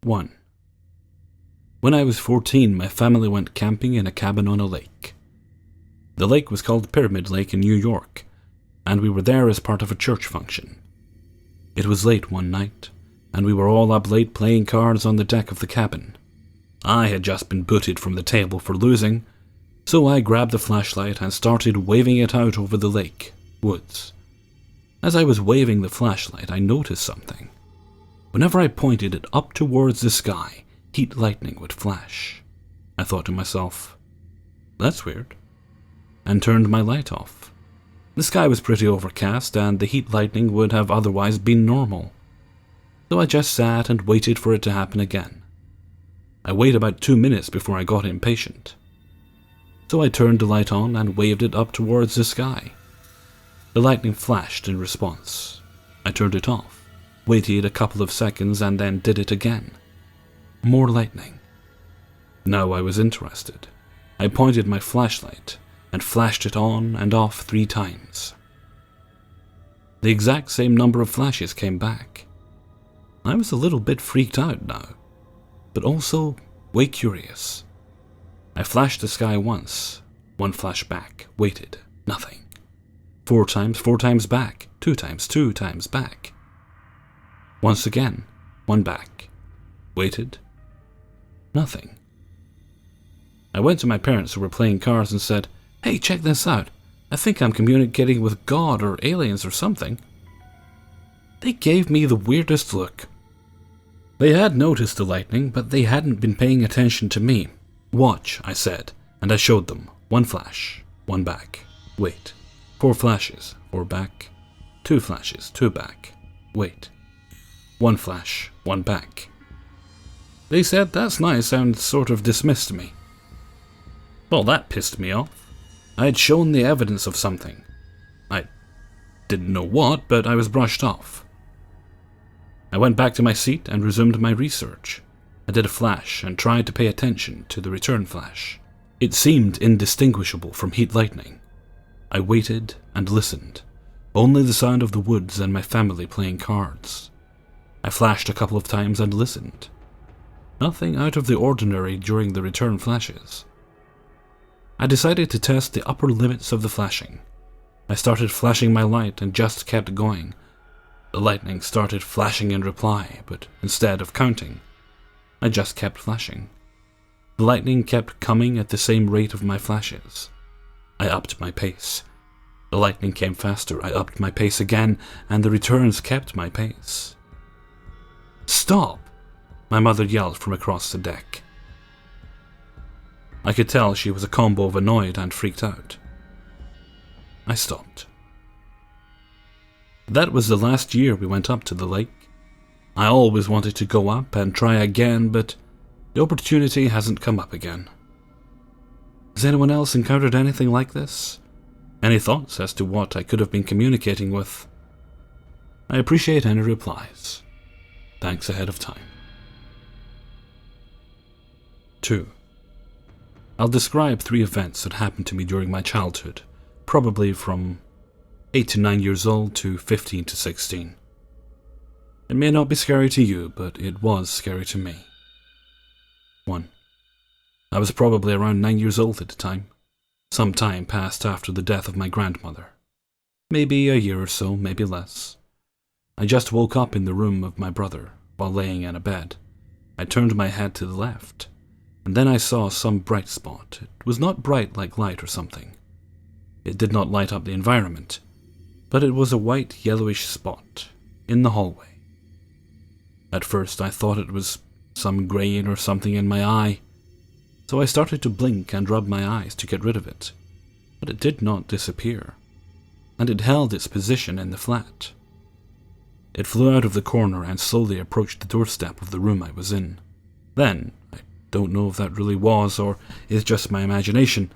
1. When I was 14, my family went camping in a cabin on a lake. The lake was called Pyramid Lake in New York, and we were there as part of a church function. It was late one night, and we were all up late playing cards on the deck of the cabin. I had just been booted from the table for losing, so I grabbed the flashlight and started waving it out over the lake, woods. As I was waving the flashlight, I noticed something. Whenever I pointed it up towards the sky, heat lightning would flash. I thought to myself, that's weird, and turned my light off. The sky was pretty overcast, and the heat lightning would have otherwise been normal. So I just sat and waited for it to happen again. I waited about 2 minutes before I got impatient. So I turned the light on and waved it up towards the sky. The lightning flashed in response. I turned it off, waited a couple of seconds, and then did it again. More lightning. Now I was interested. I pointed my flashlight and flashed it on and off 3 times. The exact same number of flashes came back. I was a little bit freaked out now, but also way curious. I flashed the sky once, 1 flash back, waited, nothing. 4 times back, 2 times back. Once again, 1 back, waited, nothing. I went to my parents who were playing cards and said, "Hey, check this out. I think I'm communicating with God or aliens or something." They gave me the weirdest look. They had noticed the lightning, but they hadn't been paying attention to me. "Watch," I said, and I showed them. 1 flash, 1 back, wait. 4 flashes, 4 back. 2 flashes, 2 back, wait. 1 flash, 1 back. They said that's nice and sort of dismissed me. Well, that pissed me off. I had shown the evidence of something. I didn't know what, but I was brushed off. I went back to my seat and resumed my research. I did a flash and tried to pay attention to the return flash. It seemed indistinguishable from heat lightning. I waited and listened. Only the sound of the woods and my family playing cards. I flashed a couple of times and listened. Nothing out of the ordinary during the return flashes. I decided to test the upper limits of the flashing. I started flashing my light and just kept going. The lightning started flashing in reply, but instead of counting, I just kept flashing. The lightning kept coming at the same rate of my flashes. I upped my pace. The lightning came faster. I upped my pace again, and the returns kept my pace. "Stop!" my mother yelled from across the deck. I could tell she was a combo of annoyed and freaked out. I stopped. That was the last year we went up to the lake. I always wanted to go up and try again, but the opportunity hasn't come up again. Has anyone else encountered anything like this? Any thoughts as to what I could have been communicating with? I appreciate any replies. Thanks ahead of time. 2. I'll describe 3 events that happened to me during my childhood, probably from 8 to 9 years old to 15 to 16. It may not be scary to you, but it was scary to me. 1. I was probably around 9 years old at the time. Some time passed after the death of my grandmother. Maybe a year or so, maybe less. I just woke up in the room of my brother while laying in a bed. I turned my head to the left, and then I saw some bright spot. It was not bright like light or something. It did not light up the environment, but it was a white, yellowish spot in the hallway. At first I thought it was some grain or something in my eye, so I started to blink and rub my eyes to get rid of it, but it did not disappear, and it held its position in the flat. It flew out of the corner and slowly approached the doorstep of the room I was in. Then, I don't know if that really was or is just my imagination,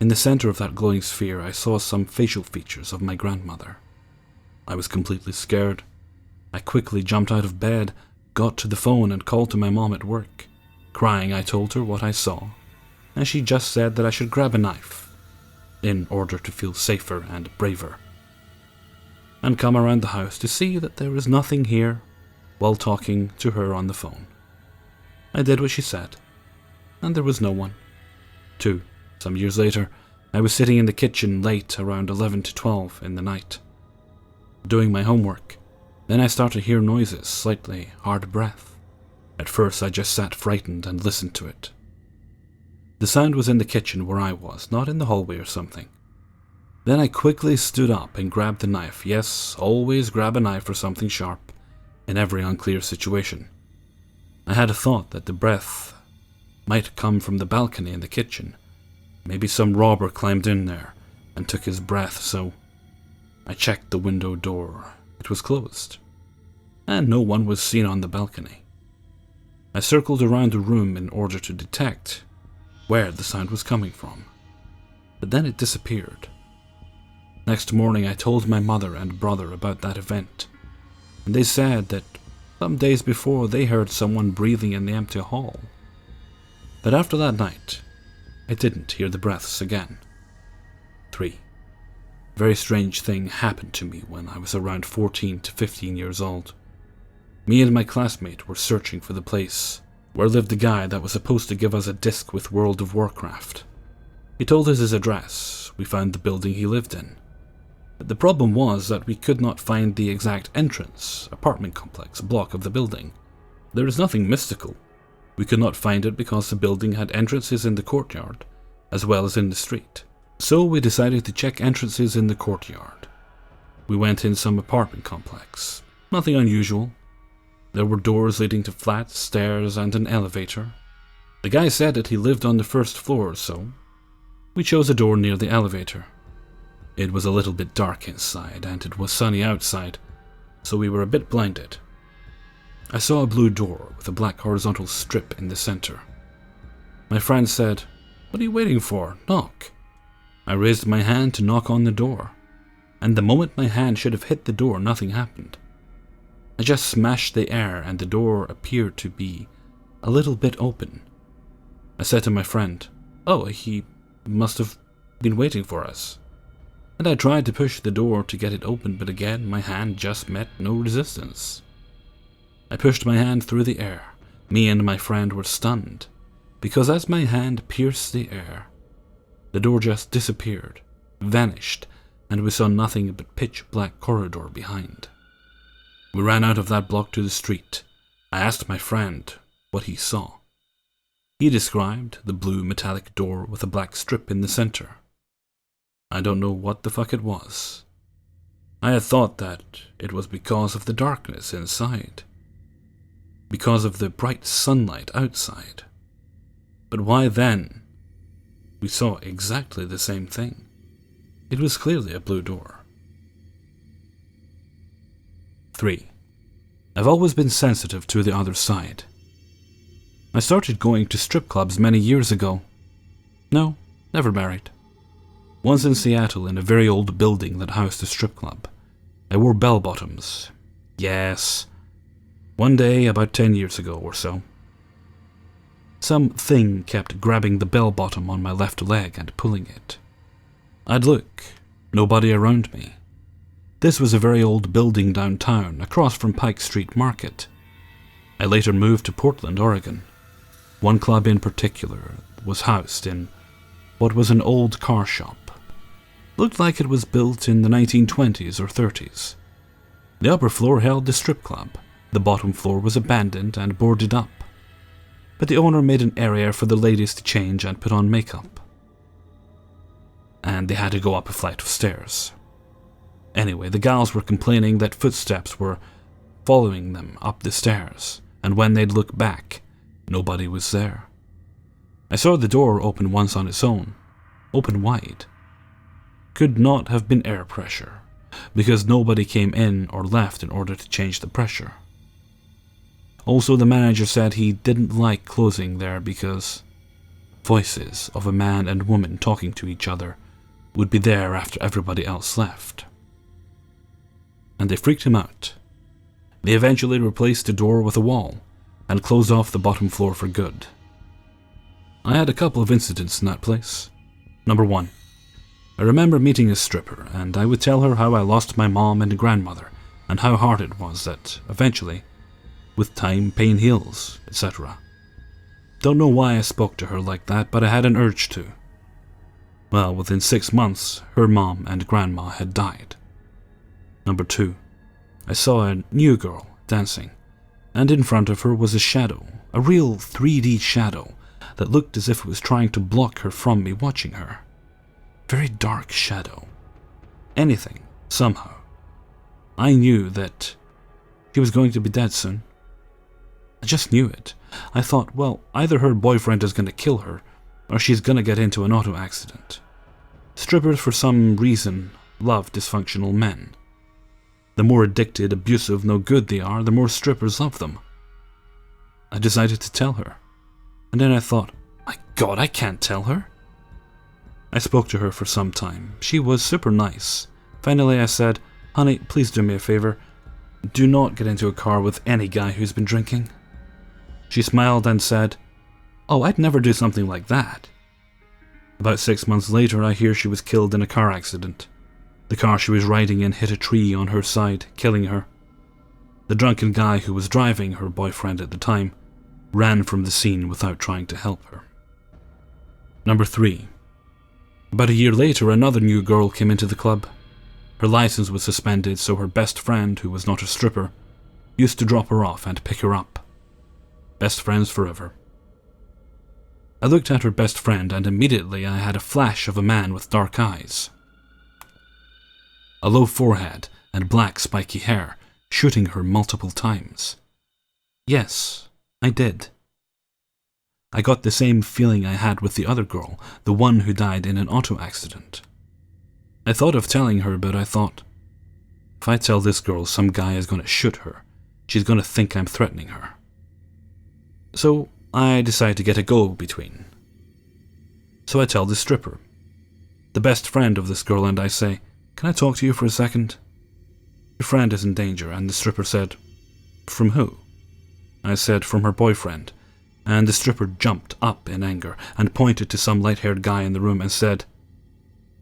in the center of that glowing sphere I saw some facial features of my grandmother. I was completely scared. I quickly jumped out of bed, got to the phone and called to my mom at work. Crying, I told her what I saw, and she just said that I should grab a knife, in order to feel safer and braver, and come around the house to see that there was nothing here while talking to her on the phone. I did what she said, and there was no one. 2. Some years later, I was sitting in the kitchen late, around 11 to 12 in the night, doing my homework. Then I started to hear noises, slightly hard breath. At first I just sat frightened and listened to it. The sound was in the kitchen where I was, not in the hallway or something. Then I quickly stood up and grabbed a knife. Yes, always grab a knife or something sharp in every unclear situation. I had a thought that the breath might come from the balcony in the kitchen. Maybe some robber climbed in there and took his breath, so I checked the window door. It was closed, and no one was seen on the balcony. I circled around the room in order to detect where the sound was coming from, but then it disappeared. Next morning I told my mother and brother about that event, and they said that some days before they heard someone breathing in the empty hall. But after that night, I didn't hear the breaths again. 3. A very strange thing happened to me when I was around 14 to 15 years old. Me and my classmate were searching for the place where lived the guy that was supposed to give us a disc with World of Warcraft. He told us his address. We found the building he lived in. But the problem was that we could not find the exact entrance, apartment complex, block of the building. There is nothing mystical. We could not find it because the building had entrances in the courtyard, as well as in the street. So we decided to check entrances in the courtyard. We went in some apartment complex. Nothing unusual. There were doors leading to flats, stairs, and an elevator. The guy said that he lived on the first floor, so we chose a door near the elevator. It was a little bit dark inside, and it was sunny outside, so we were a bit blinded. I saw a blue door with a black horizontal strip in the center. My friend said, "What are you waiting for? Knock." I raised my hand to knock on the door, and the moment my hand should have hit the door, nothing happened. I just smashed the air and the door appeared to be a little bit open. I said to my friend, "Oh, he must have been waiting for us." And I tried to push the door to get it open, but again my hand just met no resistance. I pushed my hand through the air. Me and my friend were stunned, because as my hand pierced the air, the door just disappeared, vanished, and we saw nothing but pitch black corridor behind. We ran out of that block to the street. I asked my friend what he saw. He described the blue metallic door with a black strip in the center. I don't know what the fuck it was. I had thought that it was because of the darkness inside, because of the bright sunlight outside. But why then? We saw exactly the same thing. It was clearly a blue door. 3. I've always been sensitive to the other side. I started going to strip clubs many years ago. No, never married. Once in Seattle, in a very old building that housed a strip club, I wore bell-bottoms. Yes. One day, about 10 years ago or so, some thing kept grabbing the bell-bottom on my left leg and pulling it. I'd look. Nobody around me. This was a very old building downtown, across from Pike Street Market. I later moved to Portland, Oregon. One club in particular was housed in what was an old car shop. Looked like it was built in the 1920s or 30s. The upper floor held the strip club. The bottom floor was abandoned and boarded up. But the owner made an area for the ladies to change and put on makeup. And they had to go up a flight of stairs. Anyway, the gals were complaining that footsteps were following them up the stairs, and when they'd look back, nobody was there. I saw the door open once on its own, open wide. Could not have been air pressure, because nobody came in or left in order to change the pressure. Also, the manager said he didn't like closing there because voices of a man and woman talking to each other would be there after everybody else left. And they freaked him out. They eventually replaced the door with a wall and closed off the bottom floor for good. I had a couple of incidents in that place. Number 1. I remember meeting a stripper, and I would tell her how I lost my mom and grandmother, and how hard it was that, eventually, with time, pain heals, etc. Don't know why I spoke to her like that, but I had an urge to. Well, within 6 months, her mom and grandma had died. Number 2. I saw a new girl dancing, and in front of her was a shadow, a real 3D shadow that looked as if it was trying to block her from me watching her. Very dark shadow. Anything, somehow. I knew that she was going to be dead soon. I just knew it. I thought, well, either her boyfriend is going to kill her, or she's going to get into an auto accident. Strippers, for some reason, love dysfunctional men. The more addicted, abusive, no good they are, the more strippers love them. I decided to tell her. And then I thought, my God, I can't tell her. I spoke to her for some time. She was super nice. Finally I said, honey, please do me a favor. Do not get into a car with any guy who's been drinking. She smiled and said, oh, I'd never do something like that. About 6 months later, I hear she was killed in a car accident. The car she was riding in hit a tree on her side, killing her. The drunken guy who was driving, her boyfriend at the time, ran from the scene without trying to help her. Number 3. About a year later, another new girl came into the club. Her license was suspended, so her best friend, who was not a stripper, used to drop her off and pick her up. Best friends forever. I looked at her best friend, and immediately I had a flash of a man with dark eyes, a low forehead, and black spiky hair, shooting her multiple times. Yes, I did. I got the same feeling I had with the other girl, the one who died in an auto accident. I thought of telling her, but I thought, if I tell this girl some guy is going to shoot her, she's going to think I'm threatening her. So I decide to get a go-between. So I tell the stripper, the best friend of this girl, and I say, can I talk to you for a second? Your friend is in danger, and the stripper said, from who? I said, from her boyfriend, and the stripper jumped up in anger and pointed to some light-haired guy in the room and said,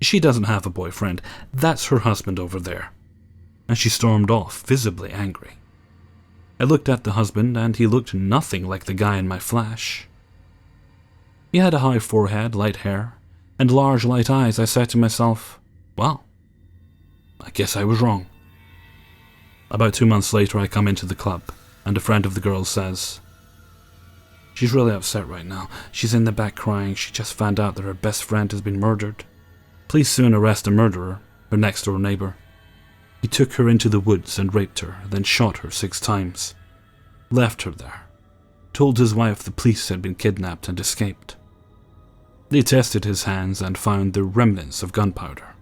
she doesn't have a boyfriend, that's her husband over there. And she stormed off, visibly angry. I looked at the husband, and he looked nothing like the guy in my flash. He had a high forehead, light hair, and large light eyes. I said to myself, well, I guess I was wrong. About 2 months later, I come into the club, and a friend of the girl says, she's really upset right now. She's in the back crying. She just found out that her best friend has been murdered. Please soon arrest the murderer, her next-door neighbor. He took her into the woods and raped her, then shot her 6 times. Left her there. Told his wife the police had been kidnapped and escaped. They tested his hands and found the remnants of gunpowder.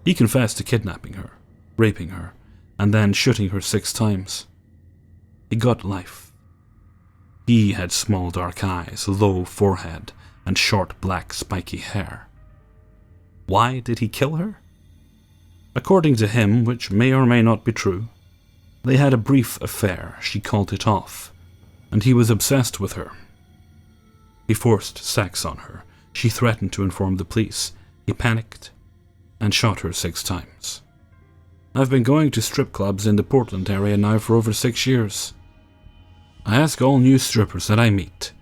He confessed to kidnapping her, raping her, and then shooting her 6 times. He got life. He had small dark eyes, low forehead, and short black spiky hair. Why did he kill her? According to him, which may or may not be true, they had a brief affair, she called it off, and he was obsessed with her. He forced sex on her. She threatened to inform the police. He panicked and shot her 6 times. I've been going to strip clubs in the Portland area now for over 6 years. I ask all new strippers that I meet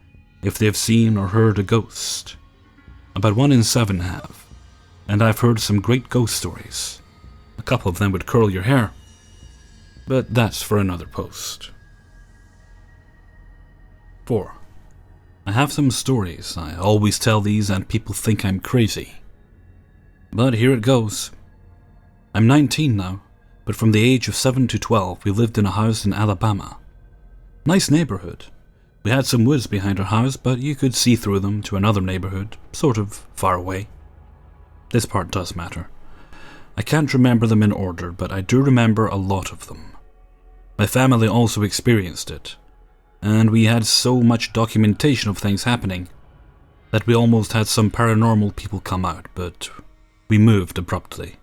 if they've seen or heard a ghost. About 1 in 7 have, and I've heard some great ghost stories. A couple of them would curl your hair, but that's for another post. 4. I have some stories. I always tell these and people think I'm crazy. But here it goes. I'm 19 now, but from the age of 7 to 12 we lived in a house in Alabama. Nice neighborhood. We had some woods behind our house, but you could see through them to another neighborhood, sort of far away. This part does matter. I can't remember them in order, but I do remember a lot of them. My family also experienced it, and we had so much documentation of things happening that we almost had some paranormal people come out, but we moved abruptly.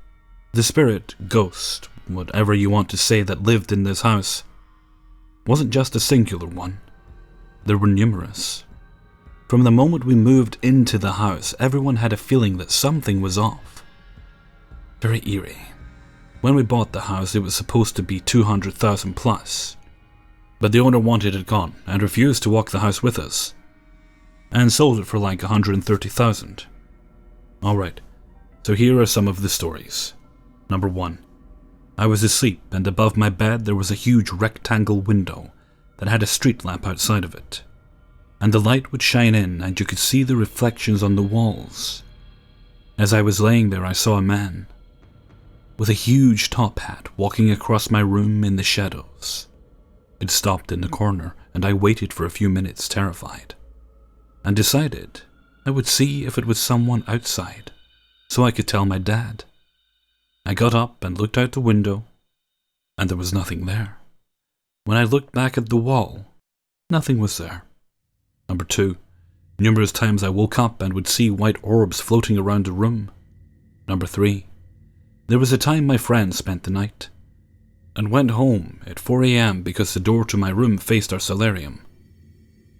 The spirit, ghost, whatever you want to say that lived in this house wasn't just a singular one. There were numerous. From the moment we moved into the house, everyone had a feeling that something was off. Very eerie. When we bought the house, it was supposed to be $200,000 plus. But the owner wanted it gone and refused to walk the house with us. and sold it for like 130,000. Alright, so here are some of the stories. Number 1. I was asleep, and above my bed there was a huge rectangle window that had a street lamp outside of it, and the light would shine in and you could see the reflections on the walls. As I was laying there, I saw a man with a huge top hat walking across my room in the shadows. It stopped in the corner, and I waited for a few minutes, terrified, and decided I would see if it was someone outside, so I could tell my dad. I got up and looked out the window, and there was nothing there. When I looked back at the wall, nothing was there. Number 2. Numerous times I woke up and would see white orbs floating around the room. Number 3. There was a time my friend spent the night and went home at 4 a.m. because the door to my room faced our solarium.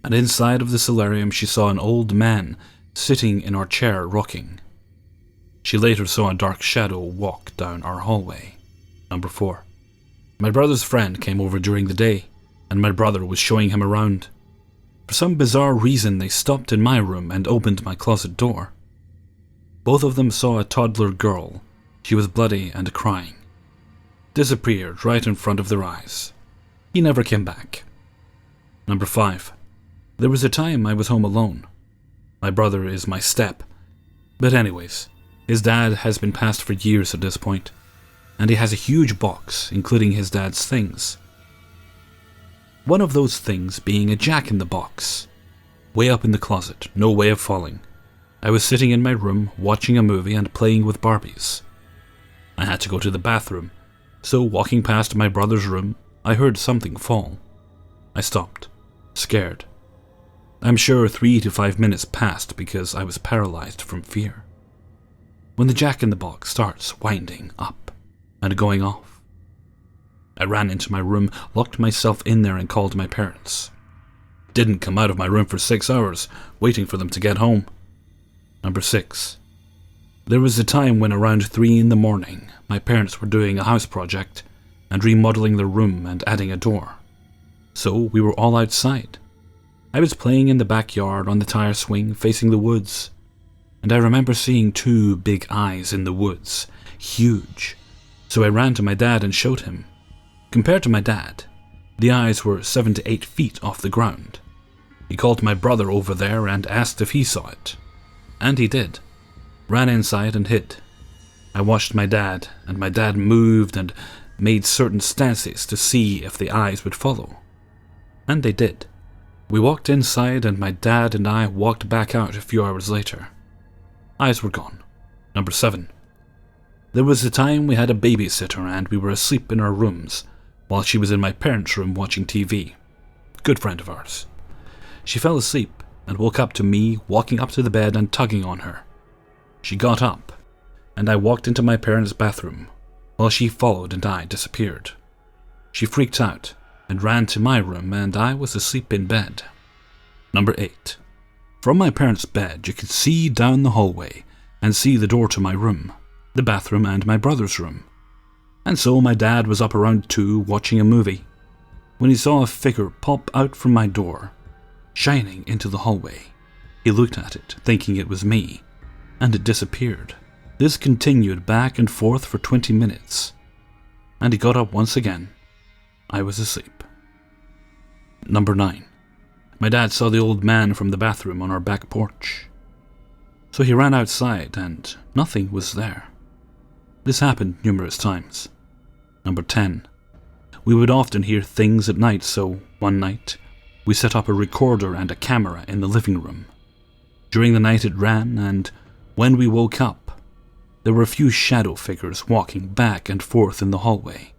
And inside of the solarium she saw an old man sitting in our chair rocking. She later saw a dark shadow walk down our hallway. Number 4. My brother's friend came over during the day, and my brother was showing him around. For some bizarre reason, they stopped in my room and opened my closet door. Both of them saw a toddler girl. She was bloody and crying. Disappeared right in front of their eyes. He never came back. Number 5. There was a time I was home alone. My brother is my step. But anyways, his dad has been passed for years at this point, and he has a huge box, including his dad's things. One of those things being a jack-in-the-box. Way up in the closet, no way of falling. I was sitting in my room, watching a movie and playing with Barbies. I had to go to the bathroom, so walking past my brother's room, I heard something fall. I stopped, scared. I'm sure 3 to 5 minutes passed because I was paralyzed from fear. When the jack-in-the-box starts winding up and going off, I ran into my room, locked myself in there and called my parents. Didn't come out of my room for 6 hours, waiting for them to get home. Number 6. There was a time when around 3 in the morning, my parents were doing a house project and remodeling their room and adding a door. So we were all outside. I was playing in the backyard on the tire swing facing the woods, and I remember seeing 2 big eyes in the woods, huge. So I ran to my dad and showed him. Compared to my dad, the eyes were 7 to 8 feet off the ground. He called my brother over there and asked if he saw it. And he did. Ran inside and hid. I watched my dad, and my dad moved and made certain stances to see if the eyes would follow. And they did. We walked inside, and my dad and I walked back out a few hours later. Eyes were gone. Number 7. There was a time we had a babysitter and we were asleep in our rooms while she was in my parents' room watching TV. Good friend of ours. She fell asleep and woke up to me walking up to the bed and tugging on her. She got up, and I walked into my parents' bathroom while she followed and I disappeared. She freaked out and ran to my room, and I was asleep in bed. Number 8. From my parents' bed, you could see down the hallway and see the door to my room, the bathroom, and my brother's room. And so my dad was up around 2 watching a movie when he saw a figure pop out from my door, shining into the hallway. He looked at it, thinking it was me, and it disappeared. This continued back and forth for 20 minutes, and he got up once again. I was asleep. Number 9. My dad saw the old man from the bathroom on our back porch. So he ran outside and nothing was there. This happened numerous times. Number 10. We would often hear things at night, so one night we set up a recorder and a camera in the living room. During the night it ran, and when we woke up, there were a few shadow figures walking back and forth in the hallway.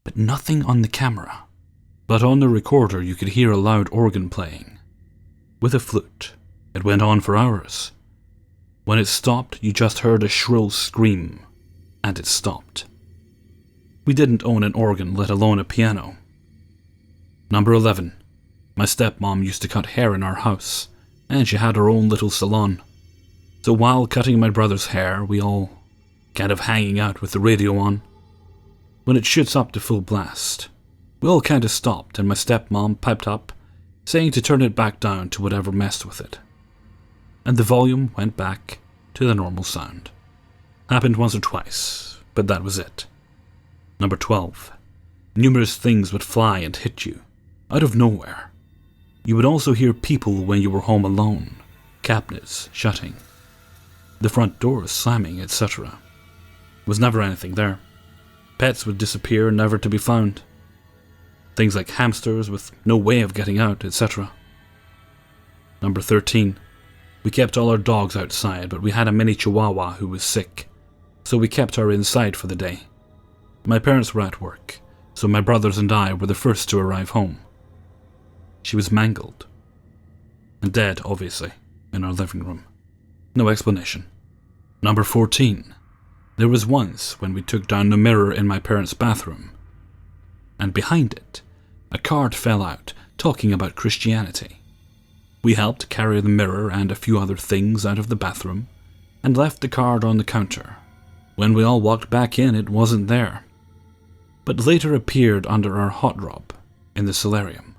But nothing on the camera. But on the recorder you could hear a loud organ playing, with a flute. It went on for hours. When it stopped, you just heard a shrill scream, and it stopped. We didn't own an organ, let alone a piano. Number 11. My stepmom used to cut hair in our house, and she had her own little salon. So while cutting my brother's hair, we all kind of hanging out with the radio on. When it shoots up to full blast, we all kind of stopped, and my stepmom piped up, saying to turn it back down to whatever messed with it. and the volume went back to the normal sound. Happened once or twice, but that was it. Number 12. Numerous things would fly and hit you, out of nowhere. You would also hear people when you were home alone, cabinets shutting, the front doors slamming, etc. Was never anything there. Pets would disappear, never to be found. Things like hamsters with no way of getting out, etc. Number 13. We kept all our dogs outside, but we had a mini chihuahua who was sick, so we kept her inside for the day. My parents were at work, so my brothers and I were the first to arrive home. She was mangled. And dead, obviously, in our living room. No explanation. Number 14. There was once when we took down the mirror in my parents' bathroom, and behind it, a card fell out talking about Christianity. We helped carry the mirror and a few other things out of the bathroom, and left the card on the counter. When we all walked back in, it wasn't there, but later appeared under our hot rub in the solarium.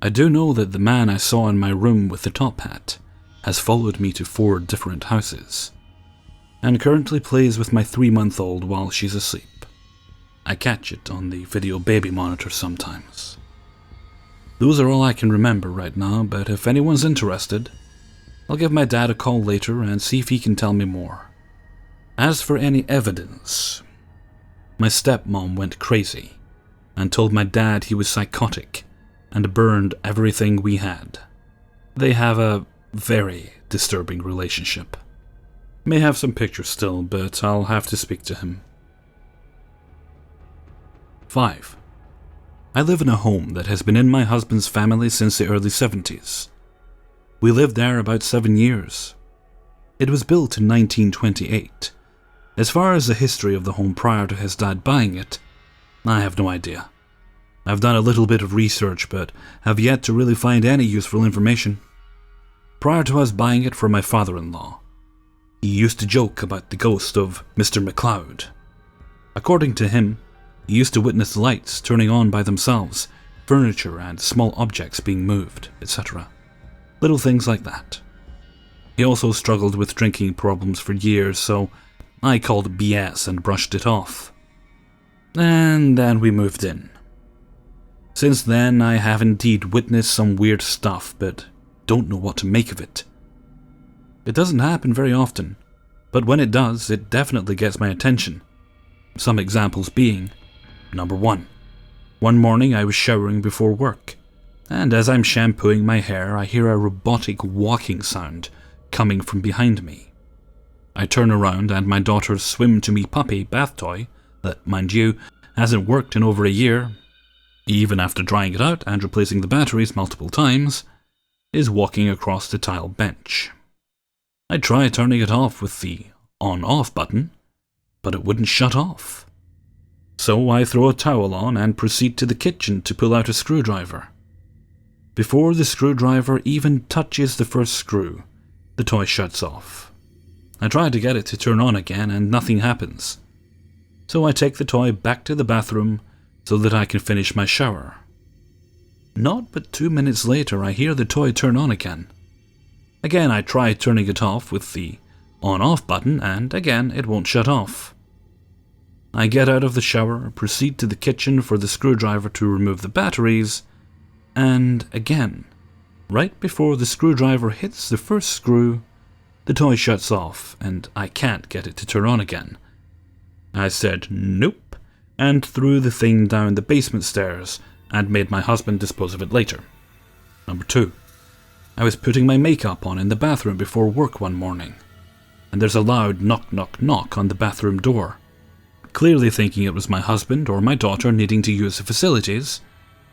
I do know that the man I saw in my room with the top hat has followed me to 4 different houses, and currently plays with my 3-month-old while she's asleep. I catch it on the video baby monitor sometimes. Those are all I can remember right now, but if anyone's interested, I'll give my dad a call later and see if he can tell me more. As for any evidence, my stepmom went crazy and told my dad he was psychotic and burned everything we had. They have a very disturbing relationship. May have some pictures still, but I'll have to speak to him. 5. I live in a home that has been in my husband's family since the early 70s. We lived there about 7 years. It was built in 1928. As far as the history of the home prior to his dad buying it, I have no idea. I've done a little bit of research, but have yet to really find any useful information. Prior to us buying it for my father-in-law, he used to joke about the ghost of Mr. McLeod. According to him, he used to witness lights turning on by themselves, furniture and small objects being moved, etc. Little things like that. He also struggled with drinking problems for years, so I called BS and brushed it off. And then we moved in. Since then, I have indeed witnessed some weird stuff, but don't know what to make of it. It doesn't happen very often, but when it does, it definitely gets my attention. Some examples being, number 1. One morning I was showering before work, and as I'm shampooing my hair, I hear a robotic walking sound coming from behind me. I turn around and my daughter's swim-to-me puppy bath toy, that, mind you, hasn't worked in over a year, even after drying it out and replacing the batteries multiple times, is walking across the tile bench. I try turning it off with the on-off button, but it wouldn't shut off. So I throw a towel on and proceed to the kitchen to pull out a screwdriver. Before the screwdriver even touches the first screw, the toy shuts off. I try to get it to turn on again and nothing happens. So I take the toy back to the bathroom so that I can finish my shower. Not but 2 minutes later I hear the toy turn on again. Again I try turning it off with the on-off button and again it won't shut off. I get out of the shower, proceed to the kitchen for the screwdriver to remove the batteries, and again, right before the screwdriver hits the first screw, the toy shuts off and I can't get it to turn on again. I said nope and threw the thing down the basement stairs and made my husband dispose of it later. Number 2. I was putting my makeup on in the bathroom before work one morning, and there's a loud knock knock knock on the bathroom door. Clearly thinking it was my husband or my daughter needing to use the facilities,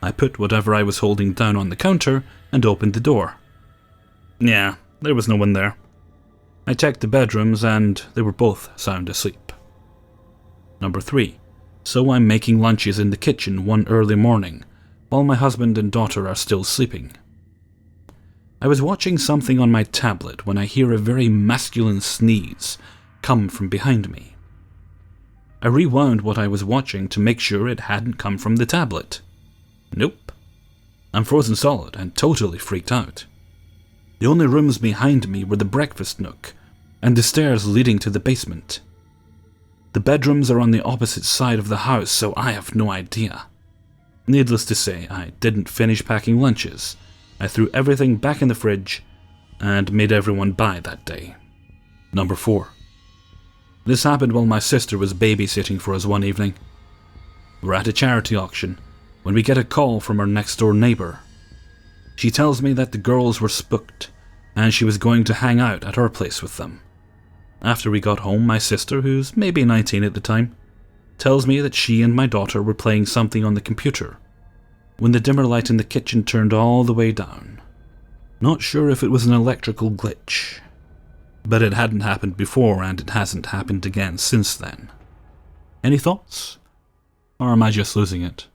I put whatever I was holding down on the counter and opened the door. Yeah, there was no one there. I checked the bedrooms and they were both sound asleep. Number 3. So I'm making lunches in the kitchen one early morning, while my husband and daughter are still sleeping. I was watching something on my tablet when I hear a very masculine sneeze come from behind me. I rewound what I was watching to make sure it hadn't come from the tablet. Nope. I'm frozen solid and totally freaked out. The only rooms behind me were the breakfast nook and the stairs leading to the basement. The bedrooms are on the opposite side of the house, so I have no idea. Needless to say, I didn't finish packing lunches. I threw everything back in the fridge and made everyone buy that day. Number 4. This happened while my sister was babysitting for us one evening. We're at a charity auction when we get a call from our next door neighbour. She tells me that the girls were spooked and she was going to hang out at our place with them. After we got home, my sister, who's maybe 19 at the time, tells me that she and my daughter were playing something on the computer when the dimmer light in the kitchen turned all the way down. Not sure if it was an electrical glitch, but it hadn't happened before and it hasn't happened again since then. Any thoughts? Or am I just losing it?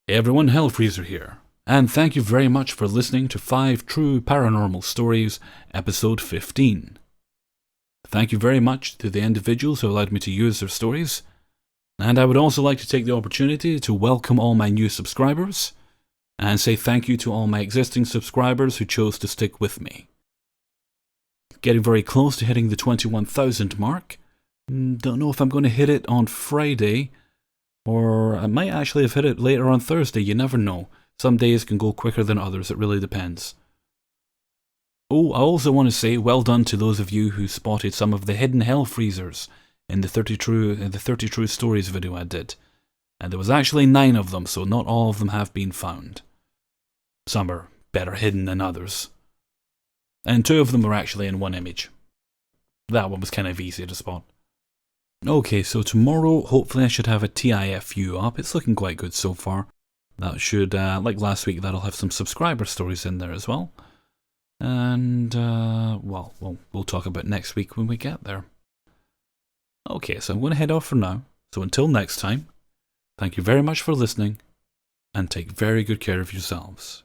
Hey everyone, Hellfreezer here, and thank you very much for listening to 5 True Paranormal Stories, episode 15. Thank you very much to the individuals who allowed me to use their stories, and I would also like to take the opportunity to welcome all my new subscribers, and say thank you to all my existing subscribers who chose to stick with me. Getting very close to hitting the 21,000 mark. Don't know if I'm going to hit it on Friday, or I might actually have hit it later on Thursday, you never know. Some days can go quicker than others, it really depends. Oh, I also want to say well done to those of you who spotted some of the hidden Hellfreezers in the 30 True Stories video I did. And there was actually 9 of them, so not all of them have been found. Some are better hidden than others. And 2 of them were actually in one image. That one was kind of easy to spot. Okay, so tomorrow, hopefully I should have a TIFU up. It's looking quite good so far. That should, like last week, that'll have some subscriber stories in there as well. And, well, we'll talk about next week when we get there. Okay, so I'm going to head off for now. So until next time, thank you very much for listening, and take very good care of yourselves.